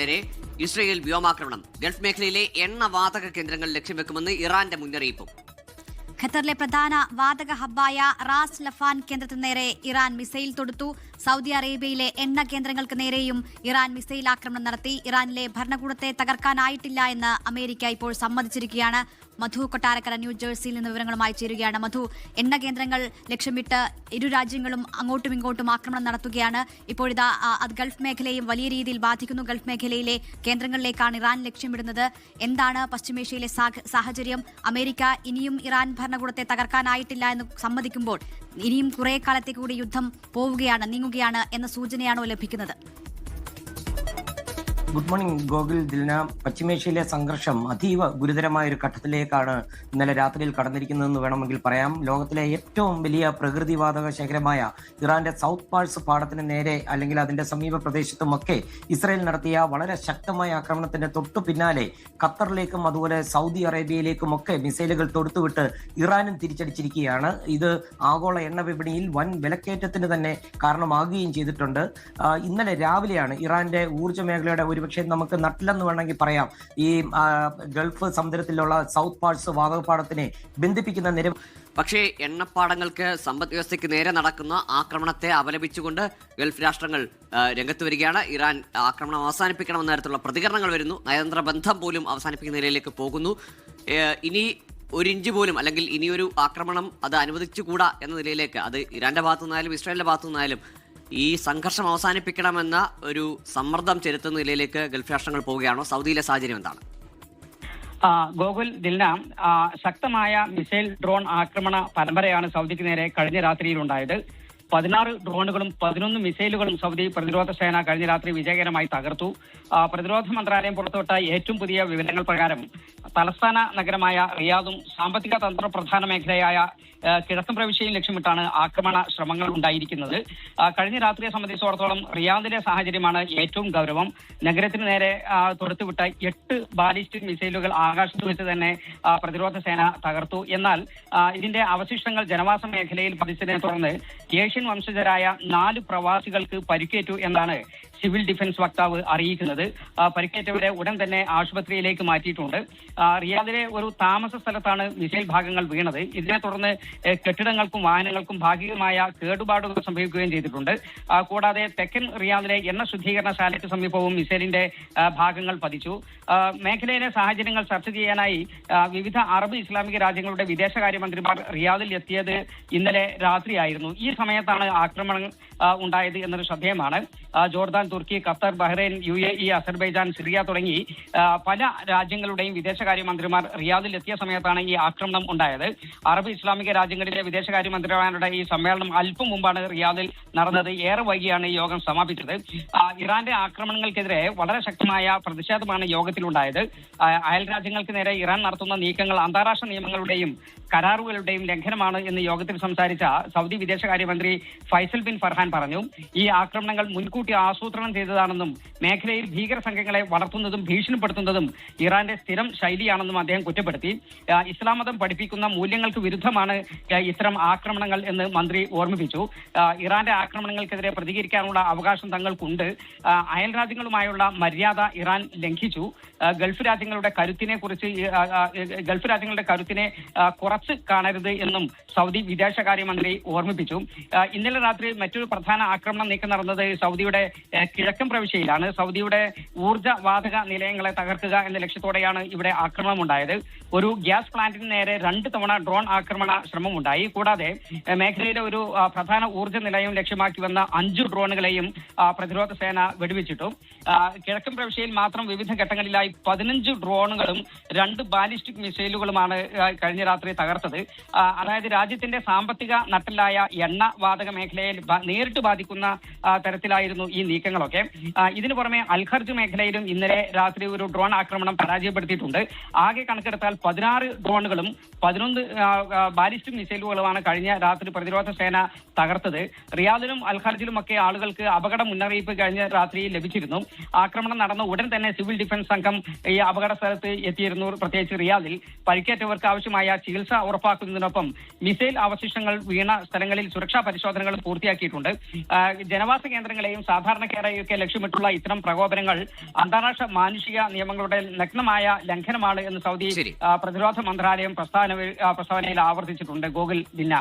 നേരെ ഇസ്രയേൽ വ്യോമാക്രമണം. ഗൾഫ് മേഖലയിലെ എണ്ണവാതക കേന്ദ്രങ്ങൾ ലക്ഷ്യം വെക്കുമെന്ന് ഇറാന്റെ മുന്നറിയിപ്പും. ഖത്തറിലെ പ്രധാന വാതക ഹബ്ബായ റാസ് ലഫാൻ കേന്ദ്രത്തിന് നേരെ ഇറാൻ മിസൈൽ തൊടുത്തു. സൗദി അറേബ്യയിലെ എണ്ണ കേന്ദ്രങ്ങൾക്ക് നേരെയും ഇറാൻ മിസൈൽ ആക്രമണം നടത്തി. ഇറാനിലെ ഭരണകൂടത്തെ തകർക്കാനായിട്ടില്ല എന്ന് അമേരിക്ക ഇപ്പോൾ സമ്മതിച്ചിരിക്കുകയാണ്. മധു കൊട്ടാരക്കര ന്യൂജേഴ്സിയിൽ നിന്ന് വിവരങ്ങളുമായി ചേരുകയാണ്. മധു, എണ്ണ കേന്ദ്രങ്ങൾ ലക്ഷ്യമിട്ട് ഇരു രാജ്യങ്ങളും അങ്ങോട്ടും ഇങ്ങോട്ടും ആക്രമണം നടത്തുകയാണ്. ഇപ്പോഴിതാ അത് ഗൾഫ് മേഖലയും വലിയ രീതിയിൽ ബാധിക്കുന്നു. ഗൾഫ് മേഖലയിലെ കേന്ദ്രങ്ങളിലേക്കാണ് ഇറാൻ ലക്ഷ്യമിടുന്നത്. എന്താണ് പശ്ചിമേഷ്യയിലെ സാഹചര്യം? അമേരിക്ക ഇനിയും ഇറാൻ ഭരണകൂടത്തെ തകർക്കാനായിട്ടില്ല എന്ന് സമ്മതിക്കുമ്പോൾ ഇനിയും കുറെ കാലത്തേക്ക് കൂടി യുദ്ധം നീങ്ങുകയാണ് എന്ന സൂചനയാണോ ലഭിക്കുന്നത്? Good morning Gokul, Dilna. പശ്ചിമേഷ്യയിലെ സംഘർഷം അതീവ ഗുരുതരമായ ഒരു ഘട്ടത്തിലേക്കാണ് ഇന്നലെ രാത്രിയിൽ കടന്നിരിക്കുന്നതെന്ന് വേണമെങ്കിൽ പറയാം. ലോകത്തിലെ ഏറ്റവും വലിയ പ്രകൃതിവാതക ശേഖരമായ ഇറാന്റെ സൗത്ത് പാഴ്സ് പാടത്തിന് നേരെ അല്ലെങ്കിൽ അതിന്റെ സമീപ പ്രദേശത്തുമൊക്കെ ഇസ്രായേൽ നടത്തിയ വളരെ ശക്തമായ ആക്രമണത്തിന്റെ തൊട്ടു പിന്നാലെ ഖത്തറിലേക്കും അതുപോലെ സൗദി അറേബ്യയിലേക്കുമൊക്കെ മിസൈലുകൾ തൊടുത്തുവിട്ട് ഇറാനും തിരിച്ചടിച്ചിരിക്കുകയാണ്. ഇത് ആഗോള എണ്ണ വിപണിയിൽ വൻ വിലക്കയറ്റത്തിന് തന്നെ കാരണമാകുകയും ചെയ്തിട്ടുണ്ട്. ഇന്നലെ രാവിലെയാണ് ഇറാന്റെ ഊർജ്ജ മേഖലയുടെ പക്ഷേ നമുക്ക് നട്ടില്ലെന്ന് വേണമെങ്കിൽ പറയാം. ഈ ഗൾഫ് സമുദ്രത്തിലുള്ള സൗത്ത് പാഴ്സ് വാതകപ്പാടത്തിനെ ബന്ധിപ്പിക്കുന്ന പക്ഷേ എണ്ണപ്പാടങ്ങൾക്ക് സമ്പദ് വ്യവസ്ഥയ്ക്ക് നേരെ നടക്കുന്ന ആക്രമണത്തെ അപലപിച്ചുകൊണ്ട് ഗൾഫ് രാഷ്ട്രങ്ങൾ രംഗത്ത് വരികയാണ്. ഇറാൻ ആക്രമണം അവസാനിപ്പിക്കണമെന്ന തരത്തിലുള്ള പ്രതികരണങ്ങൾ വരുന്നു. നയതന്ത്ര ബന്ധം പോലും അവസാനിപ്പിക്കുന്ന നിലയിലേക്ക് പോകുന്നു. ഇനി ഒരു ഇഞ്ച് പോലും അല്ലെങ്കിൽ ഇനിയൊരു ആക്രമണം അത് അനുവദിച്ചുകൂടാ എന്ന നിലയിലേക്ക്, അത് ഇറാന്റെ ഭാഗത്തു നിന്നായാലും ഇസ്രായേലിന്റെ ഭാഗത്തു നിന്നായാലും ഈ സംഘർഷം അവസാനിപ്പിക്കണമെന്ന ഒരു സമ്മർദ്ദം ചെലുത്തുന്ന നിലയിലേക്ക് ഗൾഫ് രാഷ്ട്രങ്ങൾ പോവുകയാണോ? സൗദിയിലെ സാഹചര്യം എന്താണ്? ഗോകുൽ, ദിൽന, ശക്തമായ മിസൈൽ ഡ്രോൺ ആക്രമണ പരമ്പരയാണ് സൗദിക്ക് നേരെ കഴിഞ്ഞ രാത്രിയിൽ ഉണ്ടായത്. 16 ഡ്രോണുകളും 11 മിസൈലുകളും സൗദി പ്രതിരോധ സേന കഴിഞ്ഞ രാത്രി വിജയകരമായി തകർത്തു. പ്രതിരോധ മന്ത്രാലയം പുറത്തുവിട്ട ഏറ്റവും പുതിയ വിവരങ്ങൾ പ്രകാരം തലസ്ഥാന നഗരമായ റിയാദും സാമ്പത്തിക തന്ത്ര പ്രധാന മേഖലയായ കിഴക്കൻ പ്രവിശ്യയും ലക്ഷ്യമിട്ടാണ് ആക്രമണ ശ്രമങ്ങൾ ഉണ്ടായിരിക്കുന്നത്. കഴിഞ്ഞ രാത്രിയെ സംബന്ധിച്ചിടത്തോളം റിയാദിലെ സാഹചര്യമാണ് ഏറ്റവും ഗൗരവം. നഗരത്തിന് നേരെ തൊടുത്തുവിട്ട 8 ബാലിസ്റ്റിക് മിസൈലുകൾ ആകാശത്ത് വെച്ച് തന്നെ പ്രതിരോധ സേന തകർത്തു. എന്നാൽ ഇതിന്റെ അവശിഷ്ടങ്ങൾ ജനവാസ മേഖലയിൽ പതിച്ചതിനെ തുടർന്ന് ഏഷ്യൻ വംശജരായ 4 പ്രവാസികൾക്ക് പരിക്കേറ്റു എന്നാണ് സിവിൽ ഡിഫൻസ് വക്താവ് അറിയിക്കുന്നത്. പരിക്കേറ്റവരെ ഉടൻ തന്നെ ആശുപത്രിയിലേക്ക് മാറ്റിയിട്ടുണ്ട്. റിയാദിലെ ഒരു താമസ സ്ഥലത്താണ് മിസൈൽ ഭാഗങ്ങൾ വീണത്. ഇതിനെ തുടർന്ന് കെട്ടിടങ്ങൾക്കും വാഹനങ്ങൾക്കും ഭാഗികമായ കേടുപാടുകൾ സംഭവിക്കുകയും ചെയ്തിട്ടുണ്ട്. കൂടാതെ തെക്കൻ റിയാദിലെ എണ്ണ ശുദ്ധീകരണശാലയ്ക്ക് സമീപവും മിസൈലിന്റെ ഭാഗങ്ങൾ പതിച്ചു. മേഖലയിലെ സാഹചര്യങ്ങൾ ചർച്ച ചെയ്യാനായി വിവിധ അറബ് ഇസ്ലാമിക രാജ്യങ്ങളുടെ വിദേശകാര്യമന്ത്രിമാർ റിയാദിൽ എത്തിയത് ഇന്നലെ രാത്രിയായിരുന്നു. ഈ സമയത്താണ് ആക്രമണം ഉണ്ടായത് എന്നത് ശ്രദ്ധേയമാണ്. ജോർദാൻ, തുർക്കി, Qatar, Bahrain, UAE, Azerbaijan, Syria തുടങ്ങി പല രാജ്യങ്ങളുടെയും വിദേശകാര്യമന്ത്രിമാർ റിയാദിൽ എത്തിയ സമയത്താണ് ഈ ആക്രമണം ഉണ്ടായത്. അറബ് ഇസ്ലാമിക രാജ്യങ്ങളിലെ വിദേശകാര്യമന്ത്രിമാരുടെ ഈ സമ്മേളനം അല്പം മുമ്പാണ് റിയാദിൽ നടന്നത്. ഏറെ വൈകിയാണ് ഈ യോഗം സമാപിച്ചത്. ഇറാന്റെ ആക്രമണങ്ങൾക്കെതിരെ വളരെ ശക്തമായ പ്രതിഷേധമാണ് യോഗത്തിലുണ്ടായത്. അയൽ രാജ്യങ്ങൾക്ക് നേരെ ഇറാൻ നടത്തുന്ന നീക്കങ്ങൾ അന്താരാഷ്ട്ര നിയമങ്ങളുടെയും കരാറുകളുടെയും ലംഘനമാണ് എന്ന് യോഗത്തിൽ സംസാരിച്ച സൗദി വിദേശകാര്യമന്ത്രി ഫൈസൽ ബിൻ ഫർഹാൻ പറഞ്ഞു. ഈ ആക്രമണങ്ങൾ മുൻകൂട്ടി ആസൂത്രണം ചെയ്തതാണെന്നും മേഖലയിൽ ഭീകര സംഘങ്ങളെ വളർത്തുന്നതും ഭീഷണിപ്പെടുത്തുന്നതും ഇറാന്റെ സ്ഥിരം ശൈലിയാണെന്നും അദ്ദേഹം കുറ്റപ്പെടുത്തി. ഇസ്ലാം മതം പഠിപ്പിക്കുന്ന മൂല്യങ്ങൾക്ക് വിരുദ്ധമാണ് ഇത്തരം ആക്രമണങ്ങൾ എന്ന് മന്ത്രി ഓർമ്മിപ്പിച്ചു. ഇറാന്റെ ആക്രമണങ്ങൾക്കെതിരെ പ്രതികരിക്കാനുള്ള അവകാശം തങ്ങൾക്കുണ്ട്. അയൽ രാജ്യങ്ങളുമായുള്ള മര്യാദ ഇറാൻ ലംഘിച്ചു. ഗൾഫ് രാജ്യങ്ങളുടെ കരുത്തിനെ കുറച്ച് കാണരുത് എന്നും സൗദി വിദേശകാര്യമന്ത്രി ഓർമ്മിപ്പിച്ചു. ഇന്നലെ രാത്രി മറ്റൊരു പ്രധാന ആക്രമണം നീക്കം നടന്നത് സൗദിയുടെ കിഴക്കൻ പ്രവിശ്യയിലാണ്. സൗദിയുടെ ഊർജ്ജ വാതക നിലയങ്ങളെ തകർക്കുക എന്ന ലക്ഷ്യത്തോടെയാണ് ഇവിടെ ആക്രമണം ഉണ്ടായത്. ഒരു ഗ്യാസ് പ്ലാന്റിന് നേരെ 2 തവണ ഡ്രോൺ ആക്രമണ ശ്രമം ഉണ്ടായി. കൂടാതെ മേഖലയിലെ ഒരു പ്രധാന ഊർജ്ജ നിലയം ലക്ഷ്യമാക്കി വന്ന 5 ഡ്രോണുകളെയും പ്രതിരോധ സേന വെടിവെച്ചിട്ടു. കിഴക്കൻ പ്രവിശ്യയിൽ മാത്രം വിവിധ ഘട്ടങ്ങളിലായി 15 ഡ്രോണുകളും 2 ബാലിസ്റ്റിക് മിസൈലുകളുമാണ് കഴിഞ്ഞ രാത്രി തകർത്തത്. അതായത് രാജ്യത്തിന്റെ സാമ്പത്തിക നട്ടിലായ എണ്ണ വാതക മേഖലയെ നേരിട്ട് ബാധിക്കുന്ന തരത്തിലായിരുന്നു ഈ നീക്കങ്ങളൊക്കെ. ഇതിനു പുറമെ അൽഖർജ് മേഖലയിലും ഇന്നലെ രാത്രി ഒരു ഡ്രോൺ ആക്രമണം പരാജയപ്പെടുത്തിയിട്ടുണ്ട്. ആകെ കണക്കെടുത്താൽ 16 ഡ്രോണുകളും 11 ബാലിസ്റ്റിക് മിസൈലുകളുമാണ് കഴിഞ്ഞ രാത്രി പ്രതിരോധ സേന തകർത്തത്. റിയാദിലും അൽഖർജിലുമൊക്കെ ആളുകൾക്ക് അപകട മുന്നറിയിപ്പ് കഴിഞ്ഞ രാത്രി ലഭിച്ചിരുന്നു. ആക്രമണം നടന്ന ഉടൻ തന്നെ സിവിൽ ഡിഫൻസ് സംഘം ഈ അപകട സ്ഥലത്ത് എത്തിയിരുന്നു. പ്രത്യേകിച്ച് റിയാദിൽ പരിക്കേറ്റവർക്ക് ആവശ്യമായ ചികിത്സ ഉറപ്പാക്കുന്നതിനൊപ്പം മിസൈൽ അവശിഷ്ടങ്ങൾ വീണ സ്ഥലങ്ങളിൽ സുരക്ഷാ പരിശോധനകൾ പൂർത്തിയാക്കിയിട്ടുണ്ട്. ജനവാസ കേന്ദ്രങ്ങളെയും സാധാരണക്കാരെയൊക്കെ ലക്ഷ്യമിട്ടുള്ള ഇത്തരം പ്രകോപനങ്ങൾ അന്താരാഷ്ട്ര മാനുഷിക നിയമങ്ങളുടെ നഗ്നമായ ലംഘനമാണ് എന്ന് സൗദി പ്രതിരോധ മന്ത്രാലയം പ്രസ്താവനയിൽ ആവർത്തിച്ചിട്ടുണ്ട്. ഗോകുൽ ദിന.